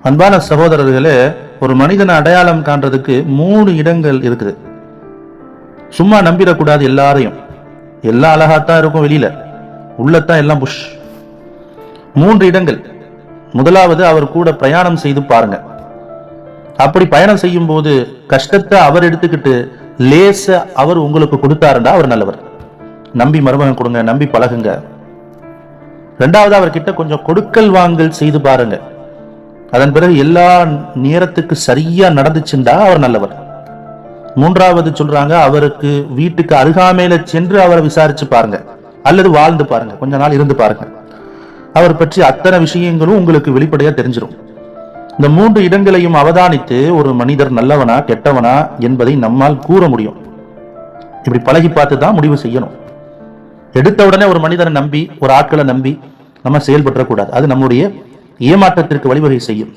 அன்பான சகோதரர்களே, ஒரு மனிதனை அடையாளம் காண்றதுக்கு 3 இடங்கள் இருக்குது. சும்மா நம்பிடக்கூடாது எல்லாரையும். எல்லாம் அழகாத்தான் இருக்கும், வெளியில உள்ளத்தான் எல்லாம் புஷ். 3 இடங்கள். முதலாவது, அவர் கூட பிரயாணம் செய்து பாருங்க. அப்படி பயணம் செய்யும் போது கஷ்டத்தை அவர் எடுத்துக்கிட்டு லேச அவர் உங்களுக்கு கொடுத்தாருண்டா அவர் நல்லவர். நம்பி மருமகன் கொடுங்க, நம்பி பழகுங்க. 2வது, அவர்கிட்ட கொஞ்சம் கொடுக்கல் வாங்கல் செய்து பாருங்க. அதன் பிறகு எல்லா நேரத்துக்கு சரியா நடந்துச்சுண்டா அவர் நல்லவர். 3வது சொல்றாங்க, அவருக்கு வீட்டுக்கு அருகாமையில சென்று அவரை விசாரிச்சு பாருங்க, அல்லது வாழ்ந்து பாருங்க, கொஞ்ச நாள் இருந்து பாருங்க. அவர் பற்றி அத்தனை விஷயங்களும் உங்களுக்கு வெளிப்படையா தெரிஞ்சிடும். இந்த 3 இடங்களையும் அவதானித்து ஒரு மனிதர் நல்லவனா கெட்டவனா என்பதை நம்மால் கூற முடியும். இப்படி பழகி பார்த்து தான் முடிவு செய்யணும். எடுத்த உடனே ஒரு மனிதனை நம்பி, ஒரு ஆட்களை நம்பி நம்ம செயல்பற்றக்கூடாது. அது நம்முடைய ஏமாற்றத்திற்கு வழிவகை செய்யும்.